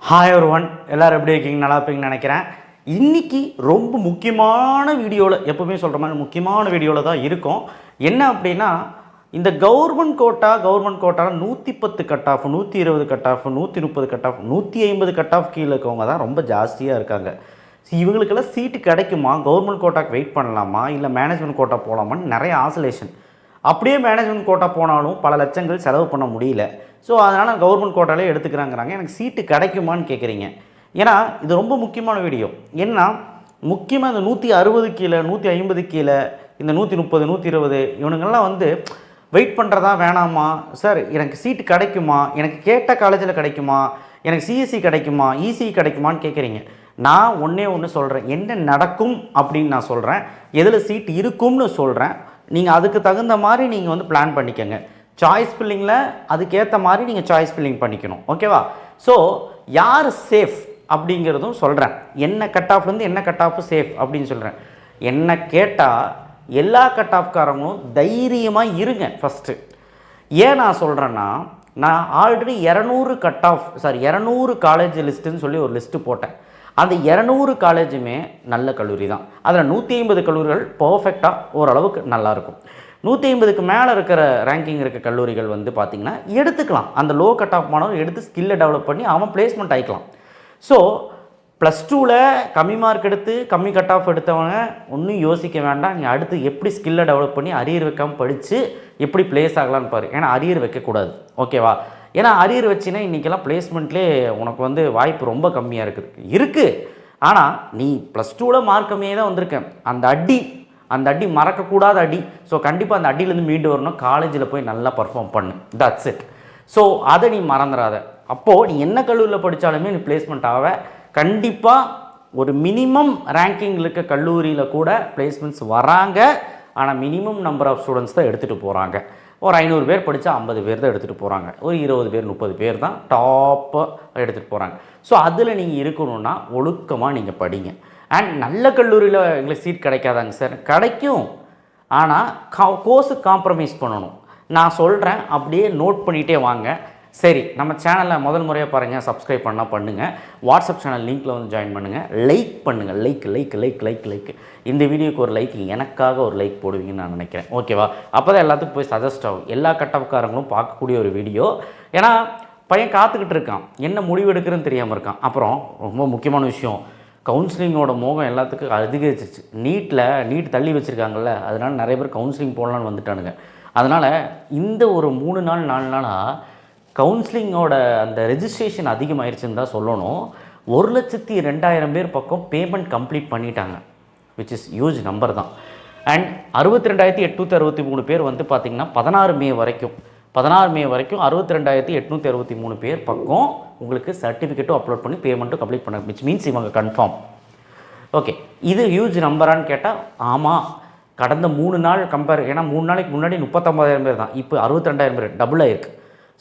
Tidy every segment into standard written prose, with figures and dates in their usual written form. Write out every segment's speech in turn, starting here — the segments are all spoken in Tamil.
ஹாய் ஒருவன் எல்லோரும் எப்படி இருக்கீங்க? நல்லா இருப்பீங்கன்னு நினைக்கிறேன். இன்றைக்கி ரொம்ப முக்கியமான வீடியோவில், எப்போவுமே சொல்கிற மாதிரி முக்கியமான வீடியோவில் தான் இருக்கும். என்ன அப்படின்னா, இந்த கவர்மெண்ட் கோட்டாவில் 110 cut off, 120 cut off, 130 cut off, 150 cut off கீழே இருக்கவங்க தான் ரொம்ப ஜாஸ்தியாக இருக்காங்க. இவங்களுக்கெல்லாம் சீட்டு கிடைக்குமா? கவர்மெண்ட் கோட்டாக்கு வெயிட் பண்ணலாமா, இல்லை மேனேஜ்மெண்ட் கோட்டா போகலாமான்னு நிறைய ஆசோலேஷன். அப்படியே மேனேஜ்மெண்ட் கோட்டா போனாலும் பல லட்சங்கள் செலவு பண்ண முடியல. ஸோ அதனால் கவர்மெண்ட் கோட்டாலே எடுத்துக்கிறாங்கிறாங்க. எனக்கு சீட்டு கிடைக்குமான்னு கேட்குறீங்க. ஏன்னா இது ரொம்ப முக்கியமான வீடியோ. ஏன்னா முக்கியமாக இந்த 160 கீழே, 150 கீழே, இந்த 130, 120 இவனுங்கள்லாம் வந்து வெயிட் பண்ணுறதா வேணாமா? சார் எனக்கு சீட்டு கிடைக்குமா, எனக்கு கேட்ட காலேஜில் கிடைக்குமா, எனக்கு சிஎஸ்சி கிடைக்குமா, இசி கிடைக்குமான்னு கேட்குறீங்க. நான் ஒன்று சொல்கிறேன், என்ன நடக்கும் அப்படின்னு நான் சொல்கிறேன், எதில் சீட் இருக்கும்னு சொல்கிறேன். நீங்கள் அதுக்கு தகுந்த மாதிரி நீங்கள் வந்து பிளான் பண்ணிக்கோங்க. சாய்ஸ் ஃபில்லிங்கில் அதுக்கேற்ற மாதிரி நீங்கள் சாய்ஸ் ஃபில்லிங் பண்ணிக்கணும். ஓகேவா? ஸோ யார் சேஃப் அப்படிங்கிறதும் சொல்கிறேன். என்ன கட் ஆஃப்லேருந்து என்ன கட் ஆஃப் சேஃப் அப்படின்னு சொல்கிறேன். என்ன கேட்டால் எல்லா கட் ஆஃப்காரங்களும் தைரியமாக இருங்க ஃபஸ்ட்டு. ஏன் நான் சொல்கிறேன்னா, நான் ஆல்ரெடி 200 காலேஜ் லிஸ்ட்டுன்னு சொல்லி ஒரு லிஸ்ட்டு போட்டேன். அந்த 200 காலேஜுமே நல்ல கல்லூரி தான். அதில் 150 கல்லூரிகள் பர்ஃபெக்டாக ஓரளவுக்கு நல்லாயிருக்கும். 150க்கு மேலே இருக்கிற ரேங்கிங் இருக்க கல்லூரிகள் வந்து பார்த்திங்கன்னா எடுத்துக்கலாம். அந்த லோ கட் ஆஃப் மாணவர் எடுத்து ஸ்கில்லை டெவலப் பண்ணி அவன் பிளேஸ்மெண்ட் ஆகிக்கலாம். ஸோ +2ல் கம்மி மார்க் எடுத்து கம்மி கட் ஆஃப் எடுத்தவங்க ஒன்றும் யோசிக்க வேண்டாம். நீ அடுத்து எப்படி ஸ்கில்லை டெவலப் பண்ணி அரியர் வைக்காமல் படித்து எப்படி பிளேஸ் ஆகலான்னு பாரு. ஏன்னா அரியர் வைக்கக்கூடாது. ஓகேவா? ஏன்னா அரியர் வச்சுன்னா இன்றைக்கெல்லாம் பிளேஸ்மெண்ட்லேயே உனக்கு வந்து வாய்ப்பு ரொம்ப கம்மியாக இருக்குது. ஆனால் நீ +2ல் மார்க் கம்மியாக தான் வந்திருக்கேன். அந்த அடி மறக்கக்கூடாத அடி. ஸோ கண்டிப்பாக அந்த அடியிலேருந்து மீண்டு வரணும். காலேஜில் போய் நல்லா பர்ஃபார்ம் பண்ணு. That's it. ஸோ அதை நீ மறந்துடாத. அப்போது நீ என்ன கல்லூரியில் படித்தாலுமே நீ பிளேஸ்மெண்ட் ஆக கண்டிப்பாக ஒரு மினிமம் ரேங்கிங்கில் இருக்க கல்லூரியில் கூட பிளேஸ்மெண்ட்ஸ் வராங்க. ஆனால் மினிமம் நம்பர் ஆஃப் ஸ்டூடெண்ட்ஸ் தான் எடுத்துகிட்டு போகிறாங்க. ஒரு 500 பேர் படித்தா 50 பேர் தான் எடுத்துகிட்டு போகிறாங்க. ஒரு 20 பேர் 30 பேர் தான் டாப்பாக எடுத்துகிட்டு போகிறாங்க. ஸோ அதில் நீங்கள் இருக்கணும்னா ஒழுக்கமாக நீங்கள் படிங்க. அண்ட் நல்ல கல்லூரியில் எங்களுக்கு சீட் கிடைக்காதாங்க சார், கிடைக்கும். ஆனால் கோர்ஸுக்கு காம்ப்ரமைஸ் பண்ணணும். நான் சொல்கிறேன், அப்படியே நோட் பண்ணிகிட்டே வாங்க. சரி, நம்ம சேனலில் முதல் முறையாக பாருங்கள், சப்ஸ்கிரைப் பண்ணால் பண்ணுங்கள். வாட்ஸ்அப் சேனல் லிங்க்கில் வந்து ஜாயின் பண்ணுங்கள். லைக் பண்ணுங்கள். லைக் இந்த வீடியோக்கு ஒரு லைக், எனக்காக ஒரு லைக் போடுவீங்கன்னு நான் நினைக்கிறேன். ஓகேவா? அப்போ தான் எல்லாத்துக்கும் போய் சஜஸ்ட் ஆகும். எல்லா கட்டப்காரங்களும் பார்க்கக்கூடிய ஒரு வீடியோ. ஏன்னா பையன் காத்துக்கிட்டு இருக்கான், என்ன முடிவு எடுக்கிறதுன்னு தெரியாமல் இருக்கான். அப்புறம் ரொம்ப முக்கியமான விஷயம், கவுன்சிலிங்கோட மோகம் எல்லாத்துக்கும் அதிகரிச்சிருச்சு. நீட் தள்ளி வச்சுருக்காங்கல்ல, அதனால் நிறைய பேர் கவுன்சிலிங் போடலான்னு வந்துட்டானுங்க. அதனால் இந்த ஒரு 3 நாள் 4 நாளாக கவுன்சிலிங்கோட அந்த ரெஜிஸ்ட்ரேஷன் அதிகமாகிடுச்சுன்னு தான் சொல்லணும். 1,02,000 பேர் பக்கம் பேமெண்ட் கம்ப்ளீட் பண்ணிட்டாங்க, விச் இஸ் ஹியூஜ் நம்பர் தான். அண்ட் 62,863 பேர் வந்து பார்த்திங்கன்னா 16 மே வரைக்கும் 62,863 பேர் பக்கம் உங்களுக்கு சர்டிஃபிகேட்டும் அப்லோட் பண்ணி பேமெண்ட்டும் கம்ப்ளீட் பண்ண, விச் மீன்ஸ் இவங்க கன்ஃபார்ம். ஓகே, இது ஹியூஜ் நம்பரான்னு கேட்டால் ஆமாம். கடந்த 3 நாள் கம்பேர், ஏன்னா 3 நாளைக்கு முன்னாடி 39,000 பேர் தான், இப்போ 62,000 பேர், டபுள் ஆகிருக்கு.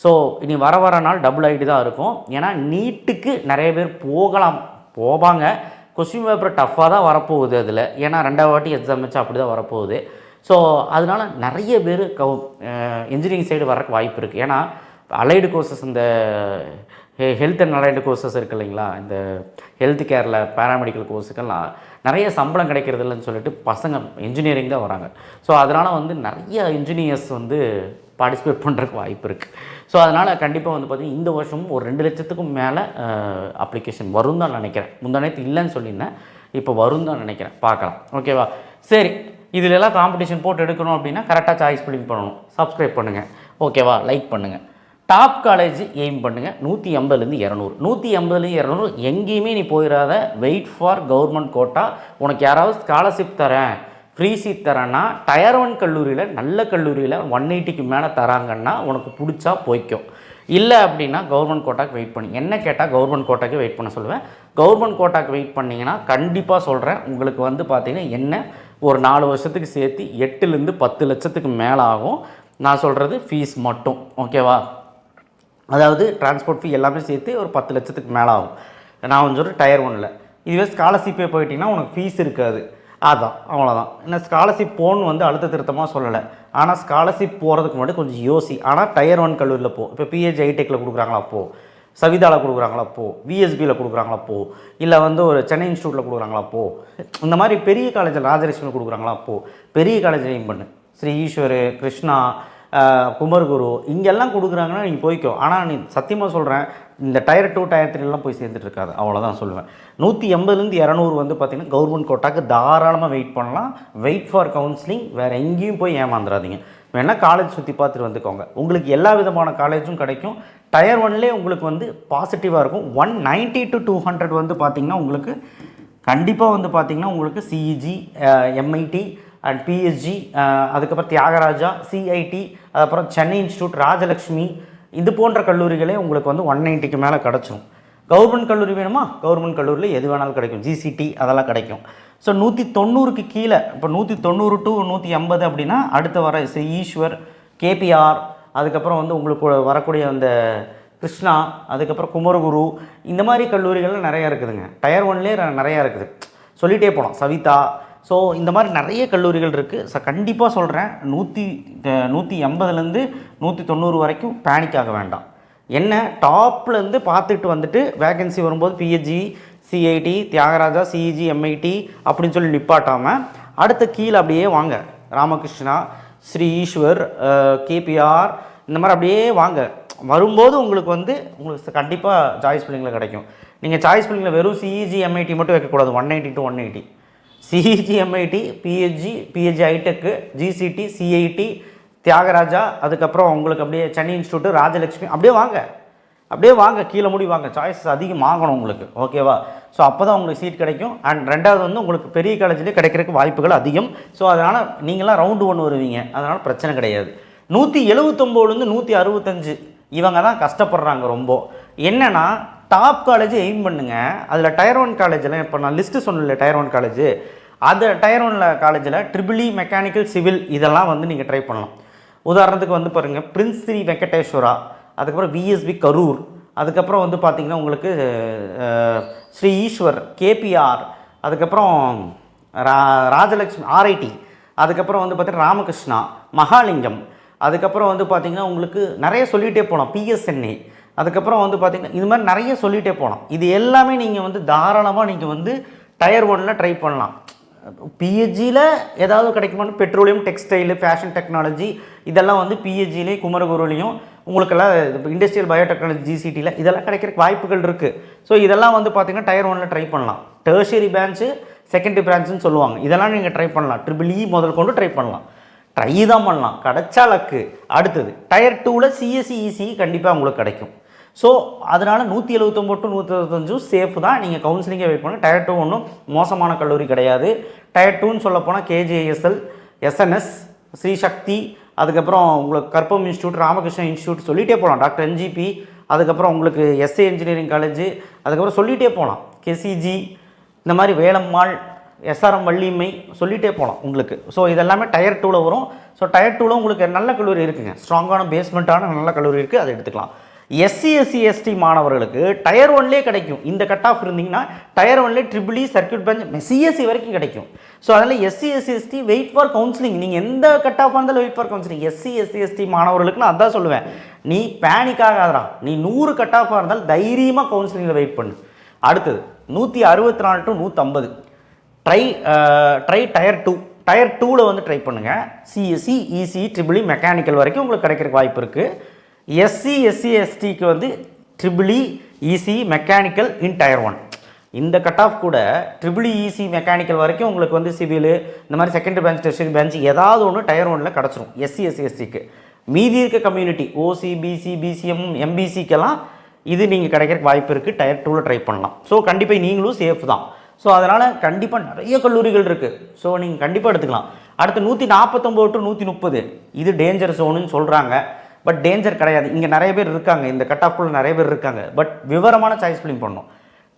ஸோ இனி வர நாள் டபுள் ஆகிட்டு தான் இருக்கும். ஏன்னா நீட்டுக்கு நிறைய பேர் போவாங்க. கொஸ்டின் பேப்பர் டஃப்பாக தான் வரப்போகுது அதில். ஏன்னா 2வது வாட்டி எக்ஸாம் வச்சு அப்படி தான் வரப்போகுது. ஸோ அதனால் நிறைய பேர் இன்ஜினியரிங் சைடு வரக்கு வாய்ப்பு இருக்குது. ஏன்னா அலைடு கோர்சஸ், இந்த ஹெல்த் அண்ட் அலைடு கோர்சஸ் இருக்குது இல்லைங்களா, இந்த ஹெல்த் கேரில் பேராமெடிக்கல் கோர்ஸுக்கெல்லாம் நிறைய சம்பளம் கிடைக்கிறது இல்லைன்னு சொல்லிட்டு பசங்க இன்ஜினியரிங் தான் வராங்க. ஸோ அதனால் வந்து நிறைய இன்ஜினியர்ஸ் வந்து பார்ட்டிசிபேட் பண்ணுறதுக்கு வாய்ப்பு இருக்குது. ஸோ அதனால் கண்டிப்பாக வந்து பார்த்திங்கன்னா இந்த வருஷமும் ஒரு 2 லட்சத்துக்கும் மேலே அப்ளிகேஷன் வரும் தான் நினைக்கிறேன். முந்தானத்து இல்லைன்னு சொல்லியிருந்தேன், இப்போ வரும் தான் நினைக்கிறேன். பார்க்கலாம். ஓகேவா? சரி, இதிலெல்லாம் காம்படிஷன் போட்டு எடுக்கணும் அப்படின்னா கரெக்டாக சாய்ஸ் ஃபில்லிங் பண்ணணும். சப்ஸ்கிரைப் பண்ணுங்கள். ஓகேவா? லைக் பண்ணுங்கள். டாப் காலேஜ் எய்ம் பண்ணுங்கள். 150லேருந்து 200, 150லேருந்து 200 எங்கேயுமே நீ போயிடாத. Wait for government quota. உனக்கு யாராவது ஸ்காலர்ஷிப் தரேன், ஃப்ரீ சீட் தரேன்னா டயர் 1 கல்லூரியில், நல்ல கல்லூரியில் 180க்கு மேலே தராங்கன்னா உனக்கு பிடிச்சா போய்க்கும். இல்லை அப்படின்னா கவர்மெண்ட் கோட்டாக்கு வெயிட் பண்ணி, என்ன கேட்டால் கவர்மெண்ட் கோட்டாக்கு வெயிட் பண்ண சொல்லுவேன். கவர்மெண்ட் கோட்டாக்கு வெயிட் பண்ணிங்கன்னா கண்டிப்பாக சொல்கிறேன், உங்களுக்கு வந்து பார்த்திங்கன்னா என்ன ஒரு 4 வருஷத்துக்கு சேர்த்து 8லேருந்து 10 லட்சத்துக்கு மேலே ஆகும். நான் சொல்கிறது ஃபீஸ் மட்டும். ஓகேவா? அதாவது டிரான்ஸ்போர்ட் ஃபீ எல்லாமே சேர்த்து ஒரு 10 லட்சத்துக்கு மேலே ஆகும். நான் வந்து சொல்கிறேன் டயர் 1ல். இதுவே ஸ்காலர்ஷிப்பே போயிட்டிங்கன்னா உனக்கு ஃபீஸ் இருக்காது. அதான், அவ்வளோதான். என்ன ஸ்காலர்ஷிப் போகணுன்னு வந்து அழுத்த திருத்தமாக சொல்லலை. ஆனால் ஸ்காலர்ஷிப் போகிறதுக்கு முன்னாடி கொஞ்சம் யோசி. ஆனால் டயர் 1 கல்லூரியில் போ. இப்போ பிஹெச் ஐடெக்கில் கொடுக்குறாங்களா அப்போது. சவிதாவில் கொடுக்குறாங்களா போ, விஎஸ்பியில் கொடுக்குறாங்களா போ, இல்லை வந்து ஒரு சென்னை இன்ஸ்டியூட்டில் கொடுக்குறாங்களா போ, இந்த மாதிரி பெரிய காலேஜில் ராஜலட்சுமியில் கொடுக்குறாங்களா போ, பெரிய காலேஜில் எய்ம் பண்ணு. ஸ்ரீ ஈஸ்வர், கிருஷ்ணா, குமர்குரு இங்கெல்லாம் கொடுக்குறாங்கன்னா நீங்கள் போய்க்கோ. ஆனால் நீ சத்தியமாக சொல்கிறேன், இந்த டயர் 2 டயர் 3 போய் சேர்ந்துட்டு இருக்காது. அவ்வளோதான் சொல்லுவேன். 180லேருந்து 200 வந்து பார்த்திங்கன்னா கவர்மெண்ட் கோட்டாக்கு தாராளமாக வெயிட் பண்ணலாம். Wait for counselling. வேறு எங்கேயும் போய் ஏமாந்துடாதீங்க. வேணால் காலேஜ் சுற்றி பார்த்துட்டு வந்துக்கோங்க. உங்களுக்கு எல்லா விதமான காலேஜும் கிடைக்கும். டயர் 1லேயே உங்களுக்கு வந்து பாசிட்டிவாக இருக்கும். 190 to 200 வந்து பார்த்திங்கன்னா உங்களுக்கு கண்டிப்பாக வந்து பார்த்திங்கன்னா உங்களுக்கு சிஇஜி, எம்ஐடி அண்ட் பிஎஸ்ஜி, அதுக்கப்புறம் தியாகராஜா, சிஐடி, அதுக்கப்புறம் சென்னை இன்ஸ்டியூட், ராஜலக்ஷ்மி, இது போன்ற கல்லூரிகளே உங்களுக்கு வந்து 190க்கு மேலே கிடச்சிரும். கவர்மெண்ட் கல்லூரி வேணுமா, கவர்மெண்ட் கல்லூரியில் எது வேணாலும் கிடைக்கும். ஜிசிடி அதெல்லாம் கிடைக்கும். ஸோ 190க்கு கீழே, இப்போ 190 to 180 அப்படின்னா அடுத்து வர ஈஸ்வர், கேபிஆர், அதுக்கப்புறம் வந்து உங்களுக்கு வரக்கூடிய அந்த கிருஷ்ணா, அதுக்கப்புறம் குமரகுரு, இந்த மாதிரி கல்லூரிகள்லாம் நிறையா இருக்குதுங்க. டயர் 1லேயே நிறையா இருக்குது, சொல்லிகிட்டே போகலாம். சவிதா, ஸோ இந்த மாதிரி நிறைய கல்லூரிகள் இருக்குது. ஸோ கண்டிப்பாக சொல்கிறேன், 180லேருந்து 190 வரைக்கும் பேனிக் ஆக வேண்டாம். என்ன டாப்லேருந்து பார்த்துட்டு வந்துட்டு வேகன்சி வரும்போது PSG, CIT, Thiagaraja, CEG, MIT அப்படின்னு சொல்லி நிப்பாட்டாமல் அடுத்த கீழே அப்படியே வாங்க. ராமகிருஷ்ணா, ஸ்ரீ ஈஸ்வர், கேபிஆர், இந்த மாதிரி அப்படியே வாங்க. வரும்போது உங்களுக்கு வந்து உங்களுக்கு கண்டிப்பாக சாய்ஸ் பில்லிங்கில் கிடைக்கும். நீங்கள் சாய்ஸ் பில்லிங்கில் வெறும் சிஇஜி, எம்ஐடி மட்டும் வைக்கக்கூடாது. 190 to 180 சிஇஜி, எம்ஐடி, பிஹெச்ஜி ஹைடெக்கு, ஜிசிடி, சிஐடி, தியாகராஜா, அதுக்கப்புறம் உங்களுக்கு அப்படியே சென்னை இன்ஸ்டியூட்டு, ராஜலட்சுமி, அப்படியே வாங்க கீழே முடி வாங்க. சாய்ஸஸ் அதிகமாகணும் உங்களுக்கு, ஓகேவா? ஸோ அப்போ தான் உங்களுக்கு சீட் கிடைக்கும். அண்ட் ரெண்டாவது வந்து உங்களுக்கு பெரிய காலேஜ்லேயே கிடைக்கிறதுக்கு வாய்ப்புகள் அதிகம். ஸோ அதனால் நீங்களாம் ரவுண்டு 1 வருவீங்க, அதனால் பிரச்சனை கிடையாது. 179லேருந்து 165 இவங்க தான் கஷ்டப்படுறாங்க ரொம்ப. என்னென்னா டாப் காலேஜ் எய்ம் பண்ணுங்க. அதில் டயர் 1 காலேஜில் இப்போ நான் லிஸ்ட்டு சொன்னல, டயர் 1 காலேஜ், அது டயர் 1 காலேஜில் ட்ரிபிள் இ, மெக்கானிக்கல், சிவில் இதெல்லாம் வந்து நீங்கள் ட்ரை பண்ணலாம். உதாரணத்துக்கு வந்து பாருங்கள், பிரின்ஸ் ஸ்ரீ வெங்கடேஸ்வரா, அதுக்கப்புறம் விஎஸ்பி கரூர், அதுக்கப்புறம் வந்து பார்த்திங்கன்னா உங்களுக்கு ஸ்ரீ ஈஸ்வர், கேபிஆர், அதுக்கப்புறம் ராஜலக்ஷ்மி, ஆர்ஐடி, அதுக்கப்புறம் வந்து பார்த்திங்கன்னா ராமகிருஷ்ணா, மகாலிங்கம், அதுக்கப்புறம் வந்து பார்த்திங்கன்னா உங்களுக்கு நிறைய சொல்லிகிட்டே போகலாம். பிஎஸ்என்ஏ, அதுக்கப்புறம் வந்து பார்த்திங்கன்னா இது மாதிரி நிறைய சொல்லிகிட்டே போகலாம். இது எல்லாமே நீங்கள் வந்து தாராளமாக நீங்கள் வந்து டயர் 1ல் ட்ரை பண்ணலாம். பிஹெச்சியில் ஏதாவது கிடைக்குமான்னு பெட்ரோலியம், டெக்ஸ்டைலு, ஃபேஷன் டெக்னாலஜி இதெல்லாம் வந்து பிஹெச்சிலே, குமரகுருலையும் உங்களுக்கெல்லாம் இண்டஸ்ட்ரியல் பயோடெக்னாலஜி, ஜிசிடியில் இதெல்லாம் கிடைக்கிறதுக்கு வாய்ப்புகள் இருக்குது. ஸோ இதெல்லாம் வந்து பார்த்திங்கன்னா டயர் 1ல் ட்ரை பண்ணலாம். டெர்ஷரி பிரான்ச்சு, செகண்டரி பிரான்ச்சுன்னு சொல்லுவாங்க. இதெல்லாம் நீங்கள் ட்ரை பண்ணலாம். ட்ரிபிள் இ முதல் கொண்டு ட்ரை பண்ணலாம். ட்ரை தான் பண்ணலாம், கிடைச்சா லக்கு. அடுத்தது டயர் 2ல் சிஎஸ்சி, இசி கண்டிப்பாக உங்களுக்கு கிடைக்கும். ஸோ அதனால் 179 to 125 சேஃப் தான். நீங்கள் கவுன்சிலிங்கே வெயிட் பண்ணுங்கள். டயர் 2 ஒன்றும் மோசமான கல்லூரி கிடையாது. டயர் 2ன்னு சொல்ல போனால் கேஜேஎஸ்எல், எஸ்என்எஸ், ஸ்ரீசக்தி, அதுக்கப்புறம் உங்களுக்கு கற்பம் இன்ஸ்டியூட், ராமகிருஷ்ணா இன்ஸ்டியூட் சொல்லிகிட்டே போகலாம். டாக்டர் என்ஜிபி, அதுக்கப்புறம் உங்களுக்கு எஸ்ஏ இன்ஜினியரிங் காலேஜ், அதுக்கப்புறம் சொல்லிகிட்டே போகலாம். கேசிஜி, இந்த மாதிரி வேலம்மாள், எஸ்ஆர்எம் வள்ளிமை சொல்லிகிட்டே போகலாம் உங்களுக்கு. ஸோ இதெல்லாமே டயர் 2ல் வரும். ஸோ டயர் 2ல் உங்களுக்கு நல்ல கல்லூரி இருக்குங்க, ஸ்ட்ராங்கான பேஸ்மெண்ட்டான நல்ல கல்லூரி இருக்குது, அதை எடுத்துக்கலாம். எஸ்சி, எஸ்சி, எஸ்டி மாணவர்களுக்கு டயர் 1லேயே கிடைக்கும். இந்த கட் ஆஃப் இருந்தீங்கன்னா டயர் 1லேயே triple E, circuit bench, CSC வரைக்கும் கிடைக்கும். ஸோ அதனால் SC, SC, ST wait for counselling. நீங்கள் எந்த கட் ஆஃப் இருந்தாலும் wait for counselling. SC, SC, ST மாணவர்களுக்கு நான் அதான் சொல்லுவேன், நீ பேனிக் ஆகாதரா. நீ 100 கட் ஆஃபாக இருந்தாலும் தைரியமாக கவுன்சிலிங்கில் வெயிட் பண்ணு. அடுத்தது 164 to 150 ட்ரை டயர் 2. டயர் 2ல் வந்து ட்ரை பண்ணுங்கள். CSC, EC, triple E, mechanical வரைக்கும் உங்களுக்கு கிடைக்கிறதுக்கு வாய்ப்பு இருக்குது. எஸ்சி, எஸ்சி, எஸ்டிக்கு வந்து triple E, EC, mechanical in tier 1. இந்த கட் ஆஃப் கூட ட்ரிபிள் இ, இசி, மெக்கானிக்கல் வரைக்கும் உங்களுக்கு வந்து சிவில், இந்த மாதிரி செகண்டரி பெஞ்ச், டெர்ஷரி பெஞ்ச் ஏதாவது ஒன்று டயர் 1ல் கிடச்சிரும் எஸ்சி, எஸ்சி, எஸ்டிக்கு. மீதி இருக்க கம்யூனிட்டி ஓசி, பிசி, பிசிஎம், எம்பிசிக்கெல்லாம் இது நீங்கள் கிடைக்கிறதுக்கு வாய்ப்பு இருக்குது. டயர் 2ல் ட்ரை பண்ணலாம். ஸோ கண்டிப்பாக நீங்களும் சேஃப் தான். ஸோ அதனால் கண்டிப்பாக நிறைய கல்லூரிகள் இருக்குது. ஸோ நீங்கள் கண்டிப்பாக எடுத்துக்கலாம். அடுத்து 149 to 130 இது டேஞ்சர் ஜோனுன்னு சொல்கிறாங்க. பட் டேஞ்சர் கிடையாது. இங்கே நிறைய பேர் இருக்காங்க, இந்த கட் ஆஃப்குள்ள நிறைய பேர் இருக்காங்க. பட் விவரமான சாய்ஸ் ஃபில்லிங் பண்ணணும்.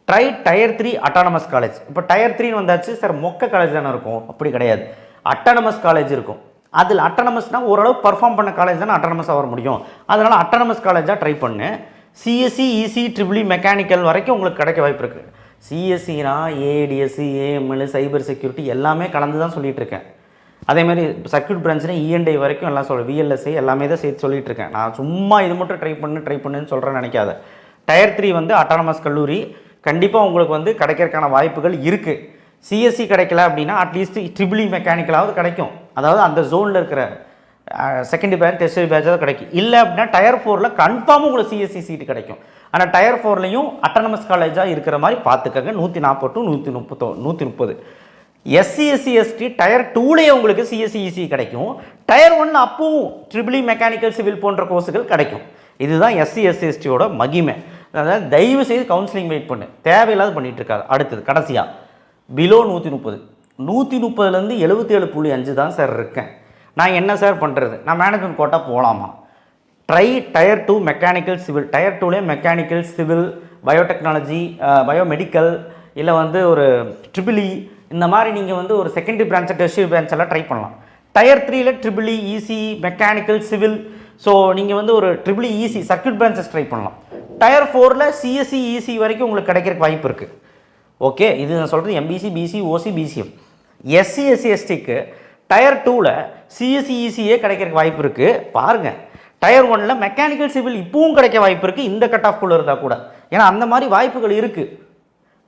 Try tier 3 autonomous college. இப்போ டயர் 3 வந்தாச்சு சார், மொக்க காலேஜ் தானே இருக்கும், அப்படி கிடையாது. அட்டானமஸ் காலேஜ் இருக்கும். அதில் அட்டானமஸ்னால் ஓரளவு பர்ஃபார்ம் பண்ண காலேஜ் தானே அட்டானமஸாக வர முடியும். அதனால் அட்டானமஸ் காலேஜாக ட்ரை பண்ணு. CSC, EC, triple E, mechanical வரைக்கும் உங்களுக்கு கிடைக்க வாய்ப்பு இருக்குது. சிஎஸ்சினா ஏடிஎஸ்சி, ஏஎம்எல், சைபர் செக்யூரிட்டி எல்லாமே கலந்து தான் சொல்லிகிட்டு இருக்கேன். அதேமாதிரி சர்க்யூட் பிரான்ச்சில் இஎன்ஐ வரைக்கும் எல்லாம் விஎல்எஸ்ஐ எல்லாமே தான் சேர்த்து சொல்லிகிட்டு இருக்கேன். நான் சும்மா இது மட்டும் ட்ரை பண்ணுன்னு சொல்கிறேன்னு நினைக்காத. டயர் 3 வந்து அட்டானமஸ் கல்லூரி கண்டிப்பாக உங்களுக்கு வந்து கிடைக்கிறதுக்கான வாய்ப்புகள் இருக்குது. சிஎஸ்சி கிடைக்கல அப்படின்னா அட்லீஸ்ட் ட்ரிபிள் மெக்கானிக்கலாவது கிடைக்கும். அதாவது அந்த ஜோனில் இருக்கிற செகண்ட் பேட்ச் டெஸ்ட் பேட்சாவது கிடைக்கும். இல்லை அப்படின்னா டயர் 4ல் கன்ஃபார்மாக உங்களுக்கு சிஎஸ்சி சீட்டு கிடைக்கும். ஆனால் டயர் 4லையும் அட்டானமஸ் காலேஜாக இருக்கிற மாதிரி பார்த்துக்கங்க. 140 to 130. SC SC ST tier 2லேயே உங்களுக்கு சிஎஸ்சி கிடைக்கும். டயர் 1 அப்பவும் ட்ரிபிள் மெக்கானிக்கல் சிவில் போன்ற கோர்ஸுகள் கிடைக்கும். இதுதான் எஸ்சி எஸ்சி எஸ்டியோட மகிமை. அதாவது தயவு செய்து கவுன்சிலிங் வெயிட் பண்ணு, தேவையில்லாத பண்ணிகிட்டு இருக்காது. அடுத்தது கடைசியாக பிலோ 130, 130லேருந்து 77.5 தான் சார் இருக்கேன். நான் என்ன சார் பண்ணுறது? நான் மேனேஜ்மெண்ட் கோட்டா போகலாமா? டயர் 2 மெக்கானிக்கல் சிவில், டயர் 2லேயே மெக்கானிக்கல் சிவில், பயோடெக்னாலஜி, பயோமெடிக்கல், இல்லை வந்து ஒரு ட்ரிபிள் இந்த மாதிரி நீங்கள் வந்து ஒரு செகண்டரி பிரான்ச்சை டெர்ஷியரி பிரான்ச்செல்லாம் ட்ரை பண்ணலாம். டயர் 3ல் triple EC mechanical civil, so நீங்கள் வந்து ஒரு triple EC circuit branches try பண்ணலாம். டயர் 4ல் சிஎஸ்சி இசி வரைக்கும் உங்களுக்கு கிடைக்கிறக்கு வாய்ப்பு இருக்குது. ஓகே, இது நான் சொல்கிறது MBC, BC, OC, BCM. SC SC எஸ்டிக்கு டயர் 2ல் சிஎஸ்சி இசியே கிடைக்கிறக்கு வாய்ப்பு இருக்குது. பாருங்கள், டயர் 1ல் மெக்கானிக்கல் சிவில் இப்பவும் கிடைக்க வாய்ப்பு இருக்குது, இந்த கட் ஆஃப் குள்ளே இருந்தால் கூட. ஏன்னா அந்த மாதிரி வாய்ப்புகள் இருக்குது.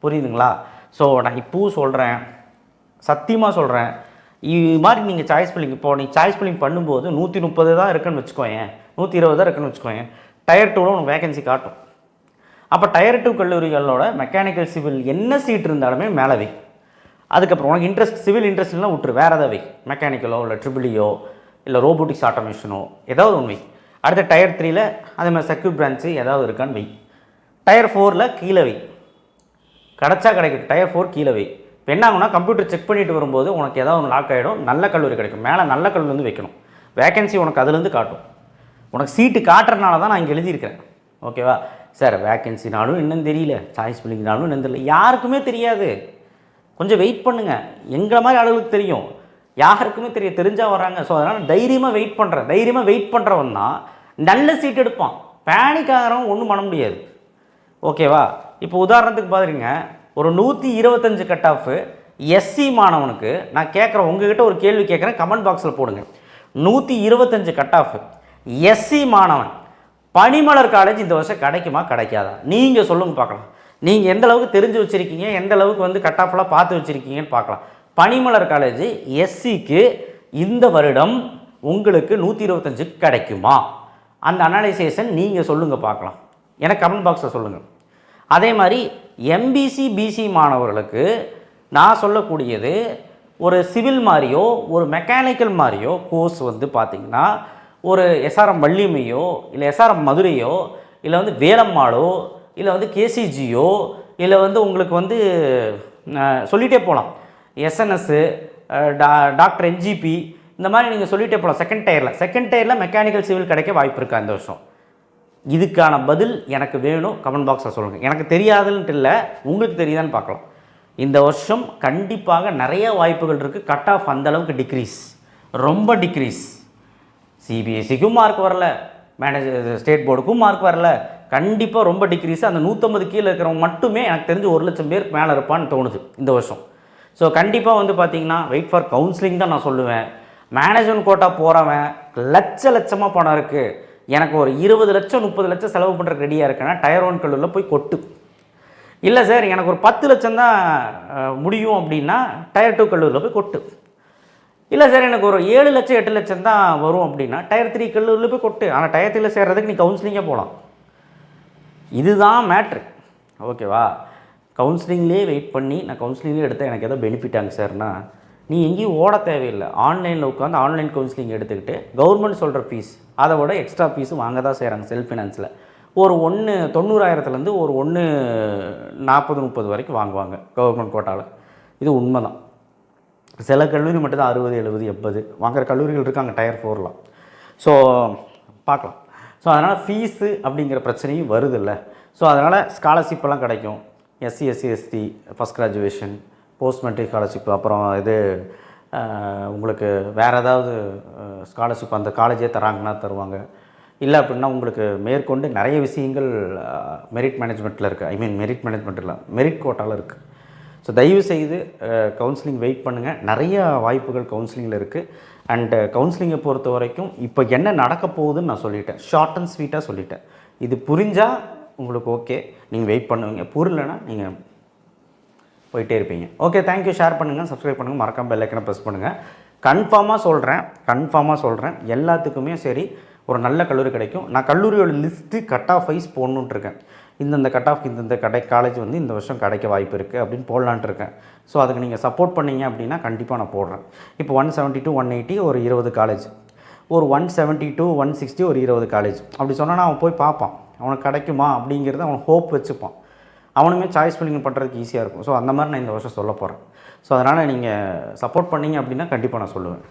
புரியுதுங்களா? ஸோ நான் இப்போவும் சொல்கிறேன், சத்தியமாக சொல்கிறேன், இது மாதிரி நீங்கள் சாய்ஸ் ஃபில்லிங் இப்போ நீங்கள் சாய்ஸ் ஃபில்லிங் பண்ணும்போது 130 தான் இருக்குன்னு வச்சுக்கோங்க, 120 தான் இருக்குன்னு வச்சுக்கோங்க. டயர் 2வில் உனக்கு வேகன்சி காட்டும். அப்போ டயர் 2 கல்லூரிகளோட மெக்கானிக்கல் சிவில் என்ன சீட் இருந்தாலுமே மேலே வை. அதுக்கப்புறம் உனக்கு இன்ட்ரெஸ்ட் சிவில் இன்ட்ரெஸ்ட்லாம் விட்டுரு, வேறு ஏதாவது வை, மெக்கானிக்கலோ இல்லை ட்ரிபிளியோ இல்லை ரோபோட்டிக்ஸ் ஆட்டோமேஷனோ ஏதாவது ஒன்று வை. அடுத்த டயர் 3ல் அதே மாதிரி சர்க்யூட் பிரான்ச்சு ஏதாவது இருக்கான்னு வை. டயர் 4ல் கீழே வை, கிடச்சா கிடைக்கும். டயர் 4 கீழே வை. இப்போ என்ன ஆகுனா கம்ப்யூட்டர் செக் பண்ணிட்டு வரும்போது உனக்கு ஏதாவது ஒன்று லாக் ஆகிடும், நல்ல கல்லூரி கிடைக்கும். மேலே நல்ல கல்லூரி வந்து வைக்கணும், வேகன்சி உனக்கு அதுலேருந்து காட்டும். உனக்கு சீட்டு காட்டுறதுனால தான் நான் இங்கே எழுதியிருக்கிறேன். ஓகேவா சார்? வேகன்சினாலும் என்னன்னு தெரியல, சாய்ஸ் ஃபில்லிங்னாலும் என்னன்னு தெரியல, யாருக்குமே தெரியாது. கொஞ்சம் வெயிட் பண்ணுங்கள். எங்களை மாதிரி ஆளுகளுக்கு தெரியும், யாருக்குமே தெரிஞ்சால் வராங்க. ஸோ அதனால் தைரியமாக வெயிட் பண்ணுறவன் தான் நல்ல சீட் எடுப்பான். பேனிக் ஆகிறவன் ஒன்றும் பண்ண முடியாது. ஓகேவா? இப்போ உதாரணத்துக்கு பாருங்க, ஒரு 125 கட் ஆஃப் எஸ்சி மாணவனுக்கு நான் கேட்குறேன், உங்ககிட்ட ஒரு கேள்வி கேட்குறேன், கமெண்ட் பாக்ஸில் போடுங்க. 125 கட் ஆஃப் எஸ்சி மாணவன் பனிமலர் காலேஜ் இந்த வருஷம் கிடைக்குமா கிடைக்காதா? நீங்கள் சொல்லுங்கள் பார்க்கலாம். நீங்கள் எந்த அளவுக்கு தெரிஞ்சு வச்சுருக்கீங்க, எந்த அளவுக்கு வந்து கட் ஆஃப்லாம் பார்த்து வச்சுருக்கீங்கன்னு பார்க்கலாம். பனிமலர் காலேஜ் எஸ்சிக்கு இந்த வருடம் உங்களுக்கு 125 கிடைக்குமா? அந்த அனலைசேஷன் நீங்கள் சொல்லுங்கள் பார்க்கலாம். எனக்கு கமெண்ட் பாக்ஸில் சொல்லுங்கள். அதே மாதிரி எம்பிசி பிசி மாணவர்களுக்கு நான் சொல்லக்கூடியது, ஒரு சிவில் மாதிரியோ ஒரு மெக்கானிக்கல் மாதிரியோ கோர்ஸ் வந்து பார்த்திங்கன்னா, ஒரு எஸ்ஆர்எம் வள்ளியம்மையோ இல்லை எஸ்ஆர்எம் மதுரையோ இல்லை வந்து வேலம்மாளோ இல்லை வந்து கேசிஜியோ இல்லை வந்து உங்களுக்கு வந்து சொல்லிகிட்டே போகலாம், எஸ்என்எஸ்ஸு, டாக்டர் என்ஜிபி, இந்த மாதிரி நீங்கள் சொல்லிகிட்டே போகலாம். செகண்ட் டயரில் மெக்கானிக்கல் சிவில் கிடைக்க வாய்ப்பு இருக்கா இந்த வருஷம்? இதுக்கான பதில் எனக்கு வேணும், கமெண்ட் பாக்ஸில் சொல்லுங்கள். எனக்கு தெரியாதுன்ட்டு இல்லை, உங்களுக்கு தெரியுதான்னு பார்க்கலாம். இந்த வருஷம் கண்டிப்பாக நிறைய வாய்ப்புகள் இருக்குது. கட் ஆஃப் அந்தளவுக்கு டிக்ரீஸ், ரொம்ப டிக்ரீஸ். சிபிஎஸ்சிக்கும் மார்க் வரல, ஸ்டேட் போர்டுக்கும் மார்க் வரல, கண்டிப்பாக ரொம்ப டிக்ரீஸ். அந்த 150 கீழே இருக்கிறவங்க மட்டுமே எனக்கு தெரிஞ்சு 1 லட்சம் பேருக்கு மேலே இருப்பான்னு தோணுது இந்த வருஷம். ஸோ கண்டிப்பாக வந்து பார்த்திங்கன்னா வெயிட் ஃபார் கவுன்சிலிங் தான் நான் சொல்லுவேன். மேனேஜ்மெண்ட் கோட்டா போகிறவன் லட்சமாக பணம் இருக்குது, எனக்கு ஒரு 20 லட்சம் 30 லட்சம் செலவு பண்ணுறதுக்கு ரெடியாக இருக்கேன்னா டயர் 1 கல்லூரியில் போய் கொட்டு. இல்லை சார் எனக்கு ஒரு 10 லட்சம் தான் முடியும் அப்படின்னா டயர் 2 கல்லூரியில் போய் கொட்டு. இல்லை சார் எனக்கு ஒரு 7 லட்சம் 8 லட்சம் தான் வரும் அப்படின்னா டயர் 3 கல்லூரியில் போய் கொட்டு. ஆனால் டயர் 3ல் சேர்றதுக்கு நீ கவுன்சிலிங்கே போகலாம். இதுதான் மேட்ரு. ஓகேவா? கவுன்சிலிங்லேயே வெயிட் பண்ணி நான் கவுன்சிலிங்லேயே எடுத்தால் எனக்கு எதோ பெனிஃபிட்டாங்க சார்னா, நீ எங்கேயும் ஓட தேவையில்லை. ஆன்லைனில் உட்காந்து ஆன்லைன் கவுன்சிலிங் எடுத்துக்கிட்டு கவர்மெண்ட் சொல்கிற ஃபீஸ் அதை விட எக்ஸ்ட்ரா ஃபீஸும் வாங்க தான் செய்கிறாங்க செல்ஃப் ஃபினான்ஸில். ஒரு 90,000லேருந்து ஒரு 40-30 வரைக்கும் வாங்குவாங்க கவர்மெண்ட் கோட்டாவில். இது உண்மை தான். சில கல்லூரி மட்டும்தான் 60, 70, 80 வாங்குகிற கல்லூரிகள் இருக்காங்க டயர் 4லாம். ஸோ பார்க்கலாம். ஸோ அதனால் ஃபீஸு அப்படிங்கிற பிரச்சனையும் வருது இல்லை. ஸோ அதனால் ஸ்காலர்ஷிப்பெல்லாம் கிடைக்கும். SC SC ST first graduation, post matric scholarship, அப்புறம் இது உங்களுக்கு வேறு ஏதாவது ஸ்காலர்ஷிப் அந்த காலேஜே தராங்கன்னா தருவாங்க. இல்லை அப்படின்னா உங்களுக்கு மேற்கொண்டு நிறைய விஷயங்கள் மெரிட் மேனேஜ்மெண்ட்டில் இருக்குது. மெரிட் மேனேஜ்மெண்ட் இல்லை, மெரிட் கோட்டாவில் இருக்குது. ஸோ தயவுசெய்து கவுன்சிலிங் வெயிட் பண்ணுங்கள். நிறைய வாய்ப்புகள் கவுன்சிலிங்கில் இருக்குது. அண்டு கவுன்சிலிங்கை பொறுத்த வரைக்கும் இப்போ என்ன நடக்க போகுதுன்னு நான் சொல்லிட்டேன், ஷார்ட் அண்ட் ஸ்வீட்டாக சொல்லிட்டேன். இது புரிஞ்சால் உங்களுக்கு ஓகே, நீங்கள் வெயிட் பண்ணுவீங்க. புரியலன்னா நீங்கள் போயிட்டே இருப்பீங்க. Okay, thank you. ஷேர் பண்ணுங்கள், சப்ஸ்கிரைப் பண்ணுங்கள், மறக்காம பெல் ஐக்கனை ப்ரெஸ் பண்ணுங்கள். கன்ஃபார்மாக சொல்கிறேன் எல்லாத்துக்குமே சரி ஒரு நல்ல கல்லூரி கிடைக்கும். நான் கல்லூரியோட லிஸ்ட்டு கட் ஆஃப் வைஸ் போடணுன்ட்டு இருக்கேன். இந்தந்த கட் ஆஃப் இந்த காலேஜ் வந்து இந்த வருஷம் கிடைக்க வாய்ப்பு இருக்குது அப்படின்னு போடலான்ட்டு இருக்கேன். ஸோ அதுக்கு நீங்கள் சப்போர்ட் பண்ணீங்க அப்படின்னா கண்டிப்பாக நான் போடுறேன். இப்போ 170 to 180 ஒரு 20 காலேஜ், ஒரு 170 to 160 ஒரு 20 காலேஜ் அப்படி சொன்னால் அவன் போய் பார்ப்பான், அவனுக்கு கிடைக்குமா அப்படிங்கிறத அவன் ஹோப் வச்சுப்பான். அவனுமே சாய்ஸ் ஃபில்லிங் பண்ணுறதுக்கு ஈஸியாக இருக்கும். ஸோ அந்த மாதிரி நான் இந்த வருஷம் சொல்ல போகிறேன். ஸோ அதனால் நீங்கள் சப்போர்ட் பண்ணிங்க அப்படின்னா கண்டிப்பாக நான் சொல்லுவேன்.